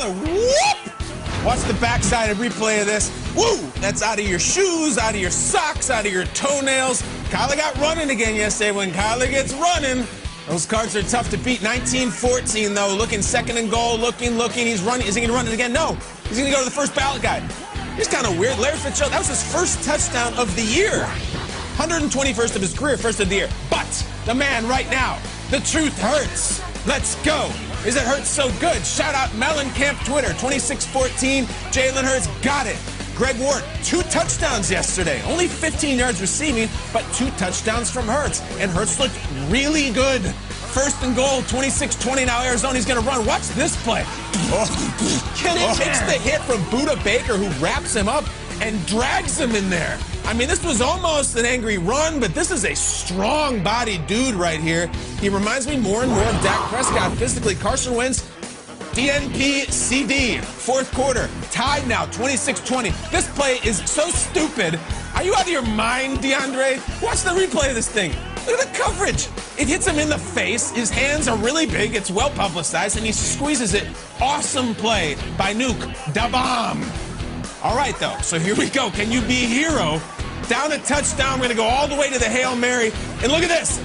Kyler. Whoop! Watch the backside and replay of this. Woo! That's out of your shoes, out of your socks, out of your toenails. Kyler got running again yesterday. When Kyler gets running, those Cards are tough to beat. 19-14, though. Looking second and goal. Looking. He's running. Is he going to run it again? No. He's going to go to the first ballot guy. It's kind of weird. Larry Fitzgerald, that was his first touchdown of the year. 121st of his career, first of the year. But the man right now, the truth hurts. Let's go. Is it hurts so good? Shout out Mellencamp Twitter. 26-14. Jalen Hurts got it. Greg Ward, 2 touchdowns yesterday. Only 15 yards receiving, but 2 touchdowns from Hurts. And Hurts looked really good. First and goal, 26-20. Now Arizona's going to run. Watch this play. Takes the hit from Budda Baker, who wraps him up and drags him in there. I mean, this was almost an angry run, but this is a strong-bodied dude right here. He reminds me more and more of Dak Prescott physically. Carson Wentz, DNP CD, fourth quarter, tied now, 26-20. This play is so stupid. Are you out of your mind, DeAndre? Watch the replay of this thing. Look at the coverage. It hits him in the face. His hands are really big. It's well publicized, and he squeezes it. Awesome play by Nuke. Da bomb. All right, though, so here we go. Can you be a hero? Down a touchdown. We're going to go all the way to the Hail Mary. And look at this.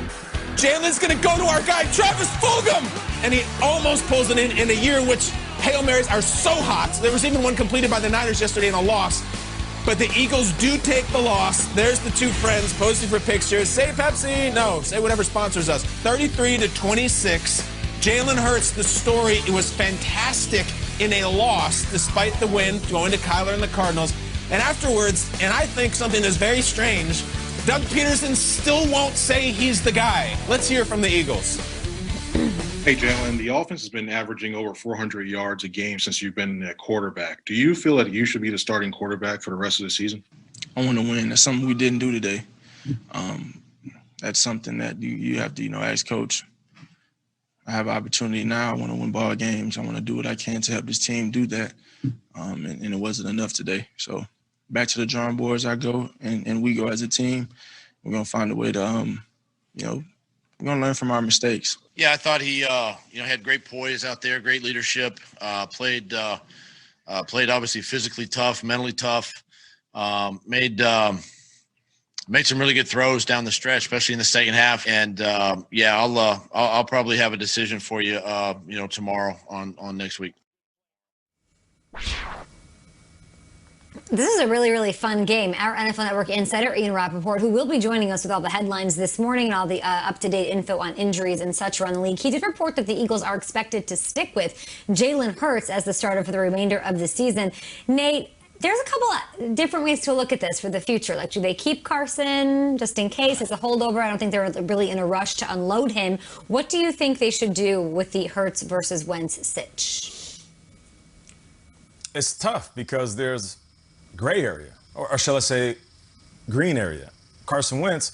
Jalen's going to go to our guy, Travis Fulgham. And he almost pulls it in a year in which Hail Marys are so hot. There was even one completed by the Niners yesterday in a loss. But the Eagles do take the loss. There's the two friends posing for pictures. Say Pepsi. No, say whatever sponsors us. 33-26. Jalen Hurts, the story, it was fantastic in a loss despite the win, going to Kyler and the Cardinals. And afterwards, and I think something is very strange, Doug Peterson still won't say he's the guy. Let's hear from the Eagles. Hey, Jalen, the offense has been averaging over 400 yards a game since you've been a quarterback. Do you feel that you should be the starting quarterback for the rest of the season? I want to win. That's something we didn't do today. That's something that you have to, ask Coach. I have an opportunity now. I want to win ball games. I want to do what I can to help this team do that. And it wasn't enough today. So back to the drawing boards I go, and we go as a team. We're going to find a way to, we're going to learn from our mistakes. Yeah, I thought he, had great poise out there, great leadership, played obviously physically tough, mentally tough, made some really good throws down the stretch, especially in the second half. And I'll probably have a decision for you, tomorrow on next week. This is a really, really fun game. Our NFL Network insider, Ian Rappaport, who will be joining us with all the headlines this morning and all the up-to-date info on injuries and such around the league. He did report that the Eagles are expected to stick with Jalen Hurts as the starter for the remainder of the season. Nate, there's a couple of different ways to look at this for the future. Like, do they keep Carson just in case it's a holdover? I don't think they're really in a rush to unload him. What do you think they should do with the Hurts versus Wentz sitch? It's tough because there's gray area, or shall I say green area. Carson Wentz,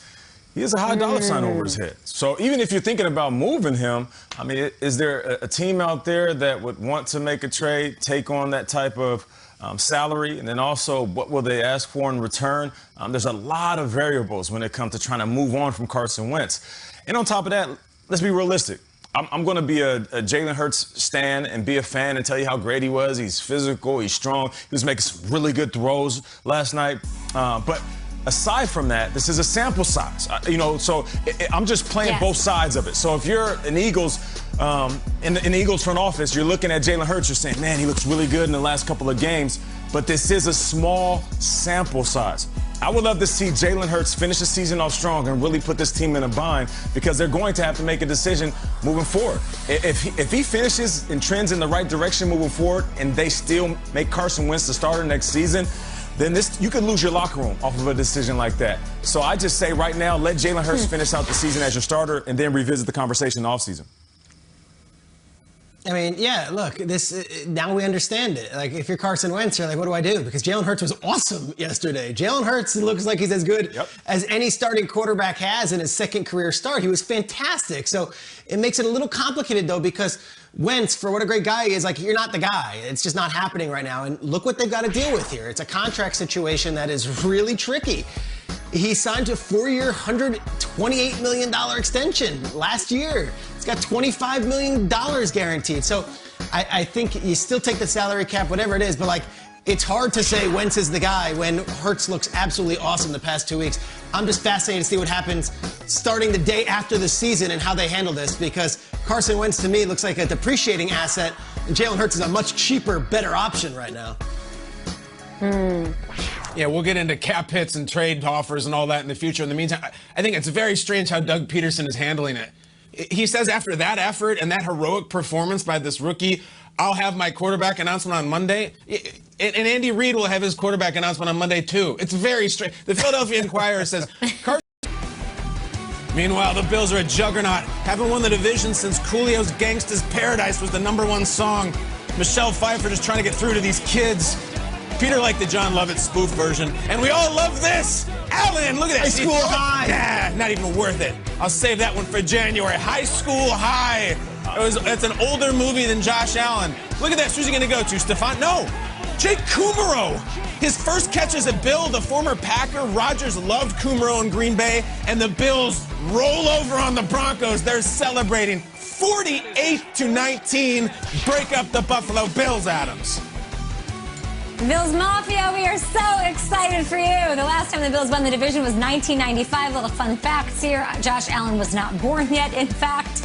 he has a high dollar sign over his head. So even if you're thinking about moving him, I mean, is there a team out there that would want to make a trade, take on that type of salary? And then also, what will they ask for in return? There's a lot of variables when it comes to trying to move on from Carson Wentz. And on top of that, let's be realistic. I'm going to be a Jalen Hurts stan and be a fan and tell you how great he was. He's physical. He's strong. He was making some really good throws last night. But aside from that, this is a sample size. I'm just playing both sides of it. So if you're an Eagles, in the Eagles front office, you're looking at Jalen Hurts, you're saying, man, he looks really good in the last couple of games. But this is a small sample size. I would love to see Jalen Hurts finish the season off strong and really put this team in a bind, because they're going to have to make a decision moving forward. If he finishes and trends in the right direction moving forward and they still make Carson Wentz the starter next season, then you could lose your locker room off of a decision like that. So I just say right now, let Jalen Hurts finish out the season as your starter and then revisit the conversation in the offseason. I mean, yeah, look, now we understand it. Like, if you're Carson Wentz, you're like, what do I do? Because Jalen Hurts was awesome yesterday. Jalen Hurts looks like he's as good as any starting quarterback has in his second career start. He was fantastic. So it makes it a little complicated, though, because Wentz, for what a great guy he is, like, you're not the guy. It's just not happening right now. And look what they've got to deal with here. It's a contract situation that is really tricky. He signed a 4-year, $128 million extension last year. It's got $25 million guaranteed. So I think you still take the salary cap, whatever it is, but like, it's hard to say Wentz is the guy when Hurts looks absolutely awesome the past 2 weeks. I'm just fascinated to see what happens starting the day after the season and how they handle this, because Carson Wentz to me looks like a depreciating asset, and Jalen Hurts is a much cheaper, better option right now. Yeah, we'll get into cap hits and trade offers and all that in the future. In the meantime, I think it's very strange how Doug Peterson is handling it. He says after that effort and that heroic performance by this rookie, I'll have my quarterback announcement on Monday. And Andy Reid will have his quarterback announcement on Monday, too. It's very strange. The Philadelphia Inquirer says, Meanwhile, the Bills are a juggernaut. Haven't won the division since Coolio's Gangsta's Paradise was the #1 song. Michelle Pfeiffer just trying to get through to these kids. Peter liked the John Lovett spoof version. And we all love this. Alan, look at that. High School High. Nah, not even worth it. I'll save that one for January. High School High. It's an older movie than Josh Allen. Look at that. Who's he going to go to? Stefan? No. Jake Kummerow. His first catch as a Bill, the former Packer. Rodgers loved Kummerow in Green Bay. And the Bills roll over on the Broncos. They're celebrating 48-19. Break up the Buffalo Bills, Adams. Bills Mafia, we are so excited for you. The last time the Bills won the division was 1995. Little fun facts here. Josh Allen was not born yet, in fact.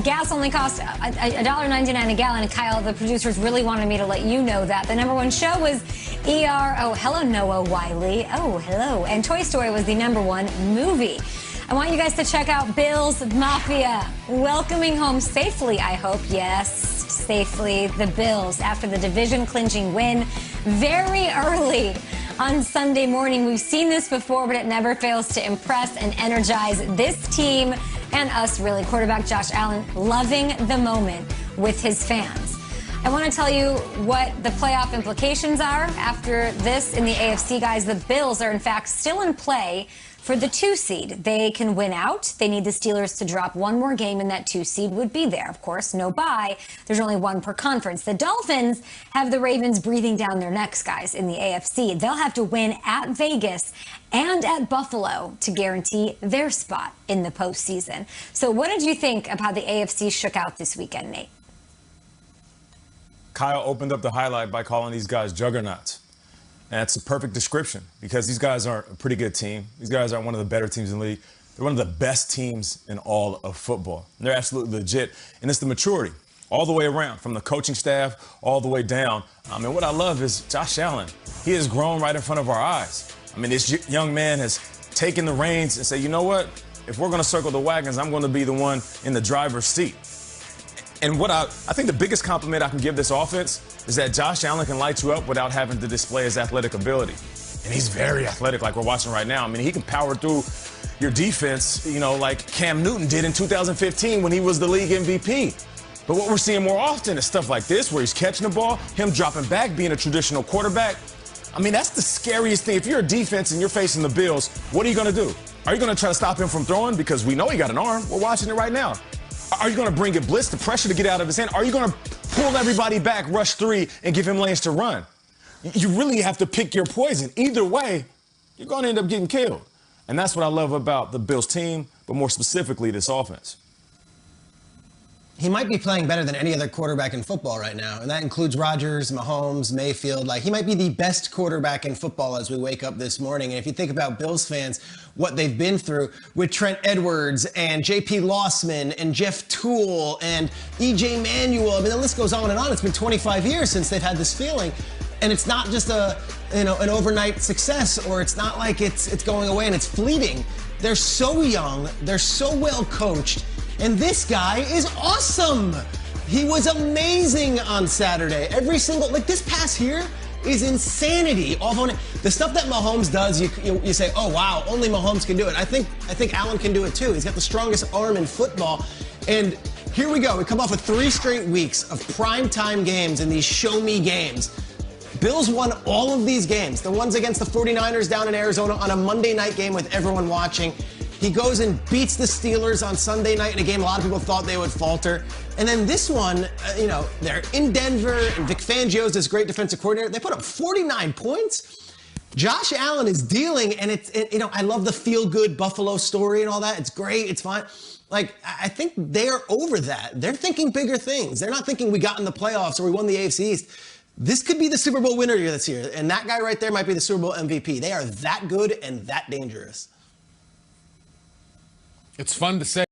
Gas only cost $1.99 a gallon. Kyle, the producers really wanted me to let you know that. The #1 show was ER. Oh, hello, Noah Wiley. Oh, hello. And Toy Story was the #1 movie. I want you guys to check out Bills Mafia. Welcoming home safely, I hope. Yes, safely. The Bills after the division-clinching win very early on Sunday morning. We've seen this before, but it never fails to impress and energize this team and us, really. Quarterback Josh Allen loving the moment with his fans. I want to tell you what the playoff implications are after this in the AFC, guys. The Bills are, in fact, still in play for the 2 seed. They can win out. They need the Steelers to drop one more game, and that 2 seed would be there. Of course, no bye. There's only one per conference. The Dolphins have the Ravens breathing down their necks, guys, in the AFC. They'll have to win at Vegas and at Buffalo to guarantee their spot in the postseason. So what did you think of how the AFC shook out this weekend, Nate? Kyle opened up the highlight by calling these guys juggernauts. And that's a perfect description, because these guys are a pretty good team. These guys are one of the better teams in the league. They're one of the best teams in all of football. And they're absolutely legit. And it's the maturity all the way around, from the coaching staff all the way down. And what I love is Josh Allen. He has grown right in front of our eyes. I mean, this young man has taken the reins and said, you know what? If we're going to circle the wagons, I'm going to be the one in the driver's seat. And what I think the biggest compliment I can give this offense is that Josh Allen can light you up without having to display his athletic ability. And he's very athletic, like we're watching right now. I mean, he can power through your defense, you know, like Cam Newton did in 2015 when he was the league MVP. But what we're seeing more often is stuff like this, where he's catching the ball, him dropping back, being a traditional quarterback. I mean, that's the scariest thing. If you're a defense and you're facing the Bills, what are you going to do? Are you going to try to stop him from throwing? Because we know he got an arm. We're watching it right now. Are you going to bring it blitz, the pressure to get out of his hand? Are you going to pull everybody back, rush 3, and give him lanes to run? You really have to pick your poison. Either way, you're going to end up getting killed. And that's what I love about the Bills team, but more specifically this offense. He might be playing better than any other quarterback in football right now, and that includes Rodgers, Mahomes, Mayfield. Like, he might be the best quarterback in football as we wake up this morning. And if you think about Bills fans, what they've been through with Trent Edwards and J.P. Lossman and Jeff Toole and E.J. Manuel, I mean, the list goes on and on. It's been 25 years since they've had this feeling, and it's not just an overnight success, or it's not like it's going away and it's fleeting. They're so young, they're so well coached. And this guy is awesome. He was amazing on Saturday. Every single, like, this pass here is insanity. The stuff that Mahomes does, you say, oh wow, only Mahomes can do it. I think Allen can do it too. He's got the strongest arm in football. And here we go. We come off of 3 straight weeks of primetime games and these show me games. Bills won all of these games. The ones against the 49ers down in Arizona on a Monday night game with everyone watching. He goes and beats the Steelers on Sunday night in a game a lot of people thought they would falter. And then this one, they're in Denver, and Vic Fangio's this great defensive coordinator. They put up 49 points. Josh Allen is dealing, and I love the feel-good Buffalo story and all that. It's great, it's fine. Like, I think they're over that. They're thinking bigger things. They're not thinking we got in the playoffs or we won the AFC East. This could be the Super Bowl winner this year, and that guy right there might be the Super Bowl MVP. They are that good and that dangerous. It's fun to say.